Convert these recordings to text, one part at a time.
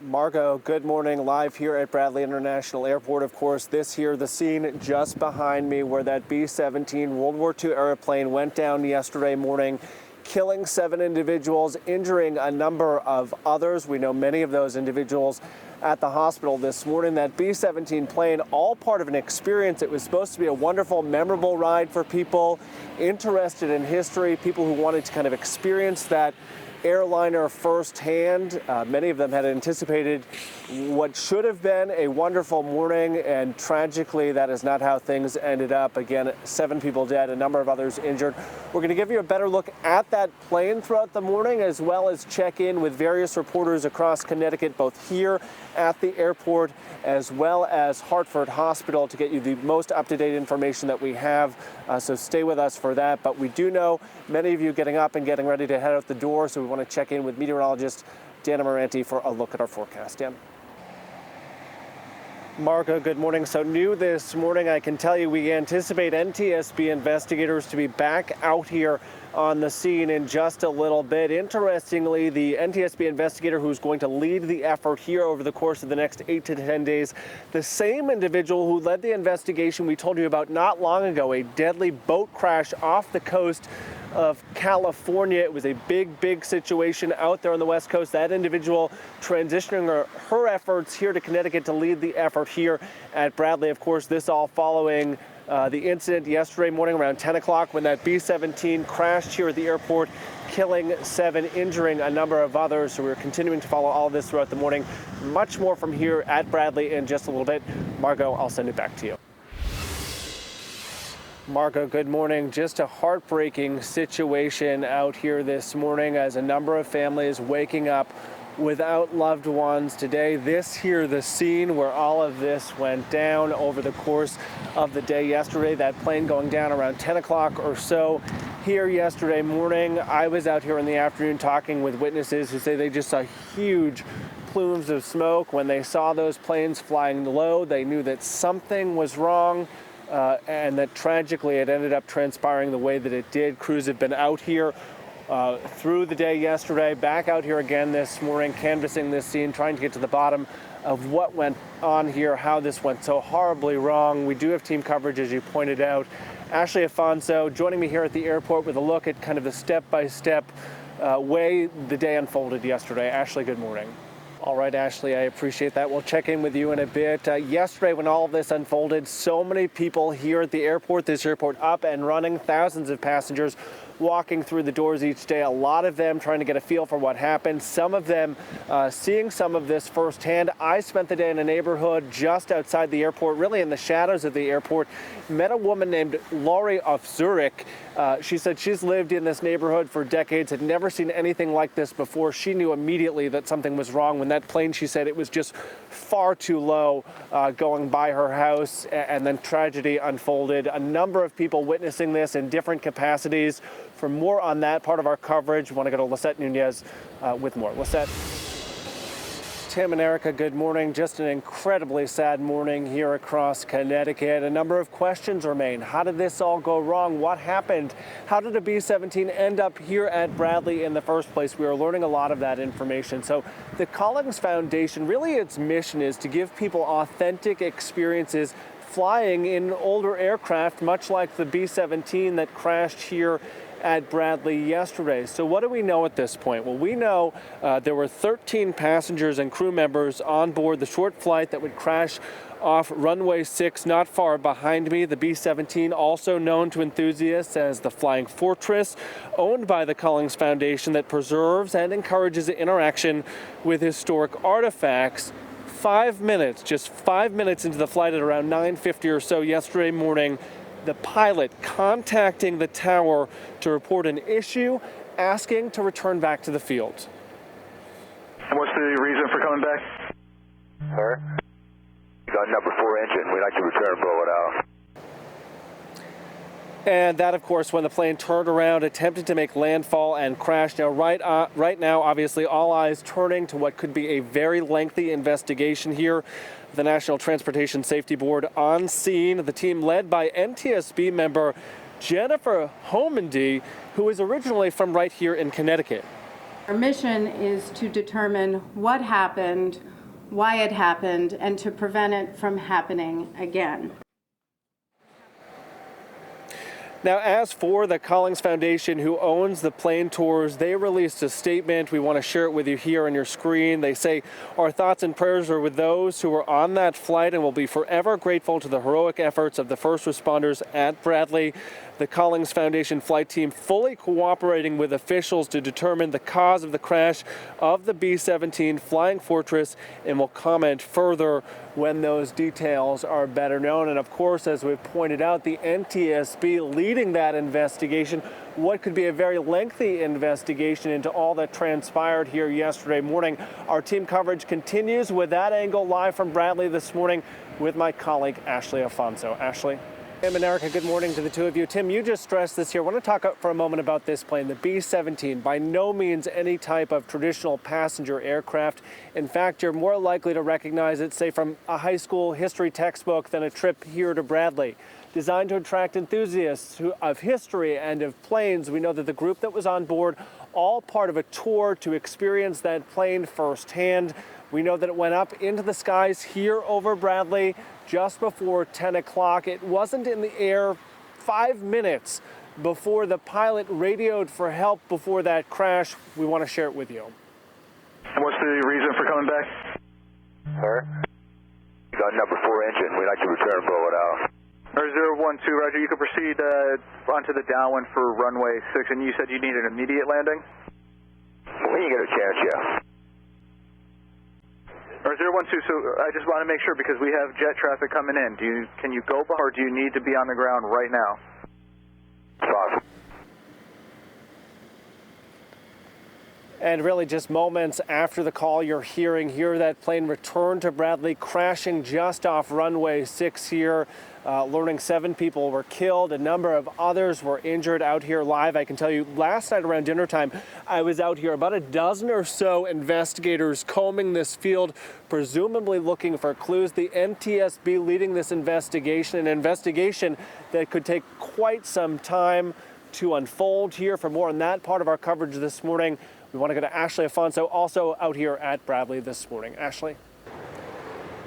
Margot, good morning. Live here at Bradley International Airport. Of course, this here, the scene just behind me where that B-17 World War II airplane went down yesterday morning, killing 7 individuals, injuring a number of others. We know many of those individuals at the hospital this morning. That B-17 plane, all part of an experience. It was supposed to be a wonderful, memorable ride for people interested in history, people who wanted to kind of experience that airliner firsthand. Many of them had anticipated what should have been a wonderful morning, and tragically that is not how things ended up. Again, 7 people dead, a number of others injured. We're going to give you a better look at that plane throughout the morning, as well as check in with various reporters across Connecticut, both here at the airport as well as Hartford Hospital, to get you the most up-to-date information that we have. So stay with us for that. But we do know many of you getting up and getting ready to head out the door, so we want to check in with meteorologist Dan Amarante for a look at our forecast. Dan? Margo, good morning. So new this morning, I can tell you we anticipate NTSB investigators to be back out here on the scene in just a little bit. Interestingly, the NTSB investigator who's going to lead the effort here over the course of the next 8 to 10 days, the same individual who led the investigation we told you about not long ago, a deadly boat crash off the coast of California. It was a big situation out there on the West Coast. That individual transitioning her efforts here to Connecticut to lead the effort here at Bradley. Of course, this all following the incident yesterday morning around 10 o'clock when that B-17 crashed here at the airport, killing 7, injuring a number of others. So we're continuing to follow all of this throughout the morning. Much more from here at Bradley in just a little bit. Margo, I'll send it back to you. Margo, good morning. Just a heartbreaking situation out here this morning as a number of families waking up without loved ones today. This here, the scene where all of this went down over the course of the day yesterday. That plane going down around 10 o'clock or so here yesterday morning. I was out here in the afternoon talking with witnesses who say they just saw huge plumes of smoke. When they saw those planes flying low, they knew that something was wrong. And that tragically it ended up transpiring the way that it did. Crews have been out here through the day yesterday, back out here again this morning, canvassing this scene, trying to get to the bottom of what went on here, how this went so horribly wrong. We do have team coverage, as you pointed out. Ashley Afonso joining me here at the airport with a look at kind of the step-by-step way the day unfolded yesterday. Ashley, good morning. All right, Ashley, I appreciate that. We'll check in with you in a bit. Yesterday, when all of this unfolded, so many people here at the airport, this airport up and running, thousands of passengers walking through the doors each day, a lot of them trying to get a feel for what happened, some of them seeing some of this firsthand. I spent the day in a neighborhood just outside the airport, really in the shadows of the airport, met a woman named Laurie of Zurich. She said she's lived in this neighborhood for decades, had never seen anything like this before. She knew immediately that something was wrong when that plane, she said, it was just far too low going by her house, and then tragedy unfolded. A number of people witnessing this in different capacities. For more on that part of our coverage, I want to go to Lisette Nunez with more. Lisette. Tim and Erica, good morning. Just an incredibly sad morning here across Connecticut. A number of questions remain. How did this all go wrong? What happened? How did a B-17 end up here at Bradley in the first place? We are learning a lot of that information. So the Collins Foundation, really its mission is to give people authentic experiences flying in older aircraft, much like the B-17 that crashed here at Bradley yesterday. So what do we know at this point? Well, we know there were 13 passengers and crew members on board the short flight that would crash off runway 6 not far behind me. The B-17, also known to enthusiasts as the Flying Fortress, owned by the Collins Foundation, that preserves and encourages interaction with historic artifacts. 5 minutes, just 5 minutes into the flight at around 9:50 or so yesterday morning, the pilot contacting the tower to report an issue, asking to return back to the field. What's the reason for coming back? Sir? You got number 4 engine. We'd like to return, blow it out. And that, of course, when the plane turned around, attempted to make landfall and crashed. Now, right now, obviously, all eyes turning to what could be a very lengthy investigation here. The National Transportation Safety Board on scene, the team led by NTSB member Jennifer Homendy, who is originally from right here in Connecticut. Our mission is to determine what happened, why it happened, and to prevent it from happening again. Now, as for the Collings Foundation, who owns the plane tours, they released a statement. We want to share it with you here on your screen. They say, our thoughts and prayers are with those who were on that flight and will be forever grateful to the heroic efforts of the first responders at Bradley. The Collings Foundation flight team fully cooperating with officials to determine the cause of the crash of the B-17 Flying Fortress and will comment further when those details are better known. And of course, as we've pointed out, the NTSB leading that investigation, what could be a very lengthy investigation into all that transpired here yesterday morning. Our team coverage continues with that angle live from Bradley this morning with my colleague Ashley Afonso. Ashley. Tim and Erica, good morning to the two of you. Tim, you just stressed this here. I want to talk for a moment about this plane, the B-17. By no means any type of traditional passenger aircraft. In fact, you're more likely to recognize it, say, from a high school history textbook than a trip here to Bradley. Designed to attract enthusiasts of history and of planes, we know that the group that was on board, all part of a tour to experience that plane firsthand. We know that it went up into the skies here over Bradley just before 10 o'clock. It wasn't in the air 5 minutes before the pilot radioed for help before that crash. We want to share it with you. What's the reason for coming back? Sir? Got number 4 engine. We'd like to return, blow it out. Or 012, Roger, you can proceed onto the downwind for runway 6, and you said you need an immediate landing? When you get a chance, yeah. Or 012, so I just want to make sure because we have jet traffic coming in. Can you go, or do you need to be on the ground right now? Possible. And really just moments after the call, you're hearing here that plane returned to Bradley, crashing just off runway 6 here. Learning 7 people were killed. A number of others were injured out here live. I can tell you last night around dinner time, I was out here, about a dozen or so investigators combing this field, presumably looking for clues. The NTSB leading this investigation, an investigation that could take quite some time to unfold here. For more on that part of our coverage this morning, we want to go to Ashley Afonso, also out here at Bradley this morning. Ashley.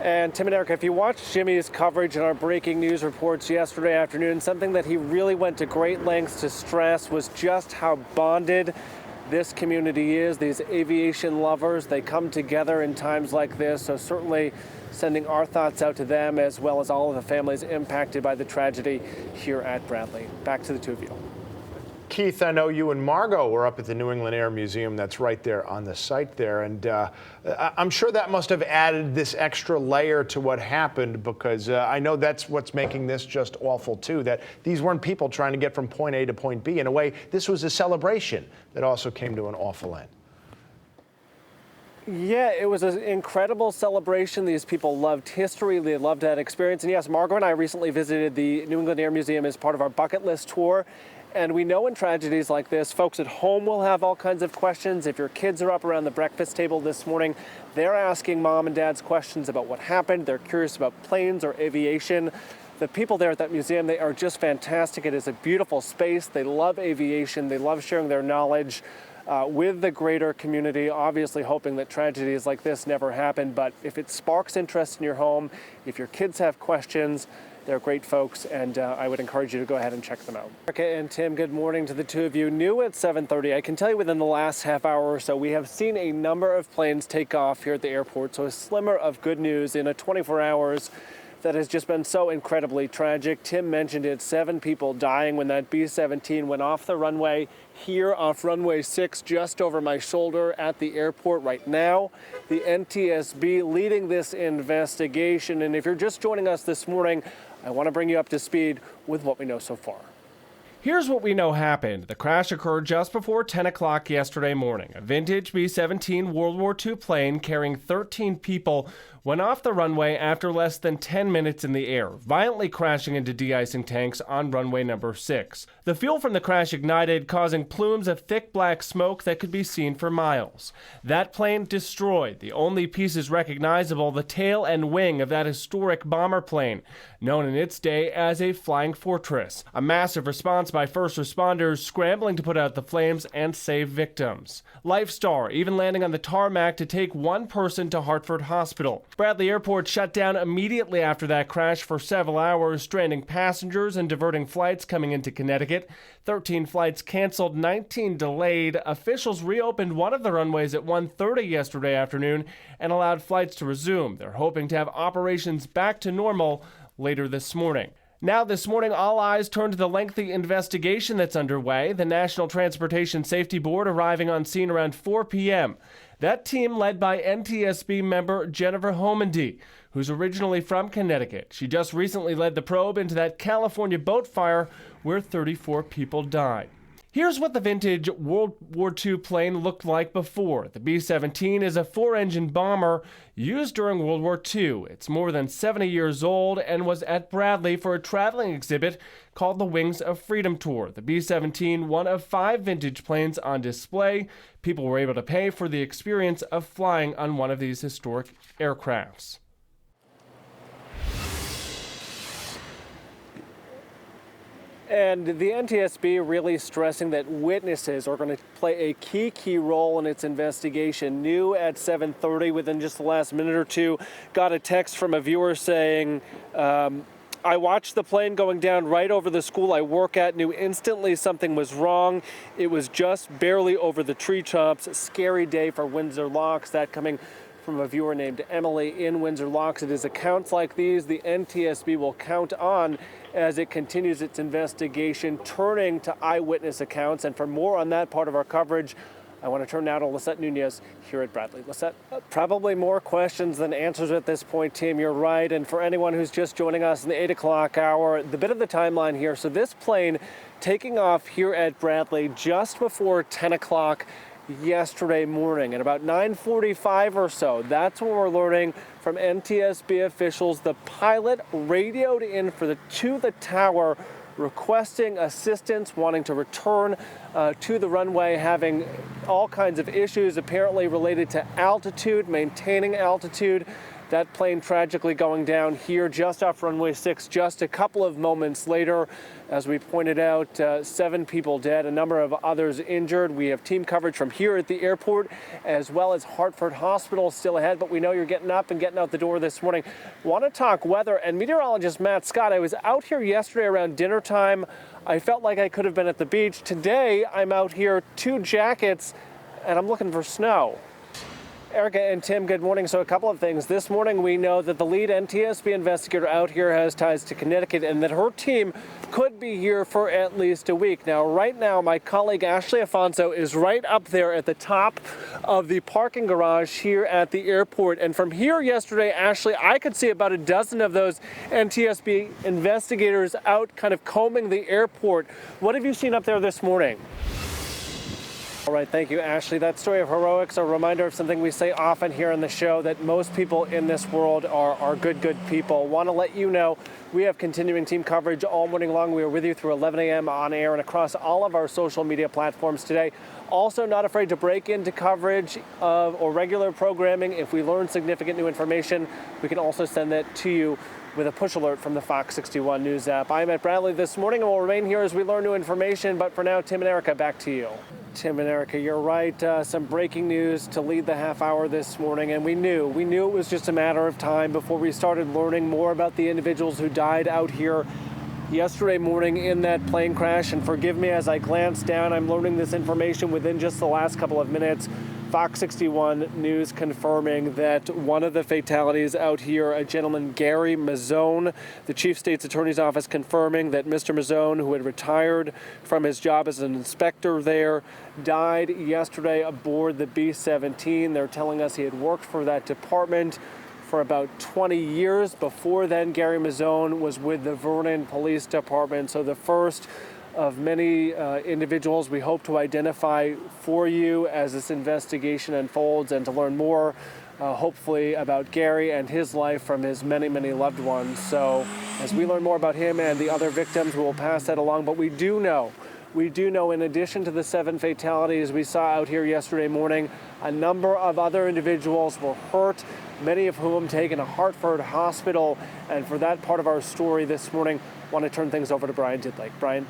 And Tim and Erica, if you watched Jimmy's coverage in our breaking news reports yesterday afternoon, something that he really went to great lengths to stress was just how bonded this community is. These aviation lovers, they come together in times like this. So certainly sending our thoughts out to them as well as all of the families impacted by the tragedy here at Bradley. Back to the two of you. Keith, I know you and Margot were up at the New England Air Museum that's right there on the site there, and I'm sure that must have added this extra layer to what happened, because I know that's what's making this just awful too, that these weren't people trying to get from point A to point B. In a way, this was a celebration that also came to an awful end. Yeah, it was an incredible celebration. These people loved history. They loved that experience. And yes, Margot and I recently visited the New England Air Museum as part of our bucket list tour. And we know in tragedies like this, folks at home will have all kinds of questions. If your kids are up around the breakfast table this morning, they're asking mom and dad's questions about what happened. They're curious about planes or aviation. The people there at that museum, they are just fantastic. It is a beautiful space. They love aviation. They love sharing their knowledge with the greater community, obviously hoping that tragedies like this never happen. But if it sparks interest in your home, if your kids have questions, they're great folks, and I would encourage you to go ahead and check them out. Erica and Tim, good morning to the two of you. New at 7:30, I can tell you within the last half hour or so, we have seen a number of planes take off here at the airport. So a slimmer of good news in a 24 hours that has just been so incredibly tragic. Tim mentioned it, 7 people dying when that B-17 went off the runway here off runway 6, just over my shoulder at the airport right now. The NTSB leading this investigation. And if you're just joining us this morning, I want to bring you up to speed with what we know so far. Here's what we know happened. The crash occurred just before 10 o'clock yesterday morning. A vintage B-17 World War II plane carrying 13 people went off the runway after less than 10 minutes in the air, violently crashing into de-icing tanks on runway number 6. The fuel from the crash ignited, causing plumes of thick black smoke that could be seen for miles. That plane destroyed. The only pieces recognizable, the tail and wing of that historic bomber plane, known in its day as a Flying Fortress. A massive response by by first responders scrambling to put out the flames and save victims. Lifestar even landing on the tarmac to take one person to Hartford Hospital. Bradley Airport shut down immediately after that crash for several hours, stranding passengers and diverting flights coming into Connecticut. 13 flights canceled, 19 delayed. Officials reopened one of the runways at 1:30 yesterday afternoon and allowed flights to resume. They're hoping to have operations back to normal later this morning. Now this morning, all eyes turn to the lengthy investigation that's underway. The National Transportation Safety Board arriving on scene around 4 p.m. That team led by NTSB member Jennifer Homendy, who's originally from Connecticut. She just recently led the probe into that California boat fire where 34 people died. Here's what the vintage World War II plane looked like before. The B-17 is a 4-engine bomber used during World War II. It's more than 70 years old and was at Bradley for a traveling exhibit called the Wings of Freedom Tour. The B-17, one of 5 vintage planes on display. People were able to pay for the experience of flying on one of these historic aircrafts. And the NTSB really stressing that witnesses are going to play a key role in its investigation. New at 7:30, within just the last minute or two, got a text from a viewer saying, I watched the plane going down right over the school I work at, knew instantly something was wrong. It was just barely over the tree tops. Scary day for Windsor Locks. That coming from a viewer named Emily in Windsor Locks. It is accounts like these the NTSB will count on as it continues its investigation, turning to eyewitness accounts. And for more on that part of our coverage, I want to turn now to Lisette Nunez here at Bradley. Lisette, probably more questions than answers at this point, Tim. You're right. And for anyone who's just joining us in the 8 o'clock hour, the bit of the timeline here. So this plane taking off here at Bradley just before 10 o'clock yesterday morning at about 9:45 or so. That's when we're learning from NTSB officials. The pilot radioed in to the tower requesting assistance, wanting to return to the runway, having all kinds of issues apparently related to altitude, maintaining altitude. That plane tragically going down here just off runway 6 just a couple of moments later. As we pointed out, 7 people dead, a number of others injured. We have team coverage from here at the airport as well as Hartford Hospital still ahead, but we know you're getting up and getting out the door this morning. Want to talk weather and meteorologist Matt Scott. I was out here yesterday around dinner time. I felt like I could have been at the beach. Today, I'm out here, 2 jackets, and I'm looking for snow. Erica and Tim, good morning. So a couple of things. This morning we know that the lead NTSB investigator out here has ties to Connecticut and that her team could be here for at least a week. Now, right now, my colleague Ashley Afonso is right up there at the top of the parking garage here at the airport. And from here yesterday, Ashley, I could see about a dozen of those NTSB investigators out kind of combing the airport. What have you seen up there this morning? All right, thank you, Ashley. That story of heroics, a reminder of something we say often here on the show, that most people in this world are good people. Want to let you know we have continuing team coverage all morning long. We are with you through 11 a.m. on air and across all of our social media platforms today. Also, not afraid to break into coverage or regular programming. If we learn significant new information, we can also send that to you with a push alert from the Fox 61 News app. I'm at Bradley this morning and will remain here as we learn new information. But for now, Tim and Erica, back to you. Tim and Erica, you're right. Some breaking news to lead the half hour this morning. And we knew it was just a matter of time before we started learning more about the individuals who died out here yesterday morning in that plane crash. And forgive me as I glance down, I'm learning this information within just the last couple of minutes. Fox 61 News confirming that one of the fatalities out here, a gentleman, Gary Mazzone, the Chief State's Attorney's Office confirming that Mr. Mazzone, who had retired from his job as an inspector there, died yesterday aboard the B-17. They're telling us he had worked for that department for about 20 years. Before then, Gary Mazzone was with the Vernon Police Department. So the first of many individuals we hope to identify for you as this investigation unfolds, and to learn more, hopefully, about Gary and his life from his many loved ones. So as we learn more about him and the other victims, we will pass that along. But we do know, in addition to the 7 fatalities we saw out here yesterday morning, a number of other individuals were hurt, many of whom taken to Hartford Hospital. And for that part of our story this morning, I want to turn things over to Brian Didlake. Brian.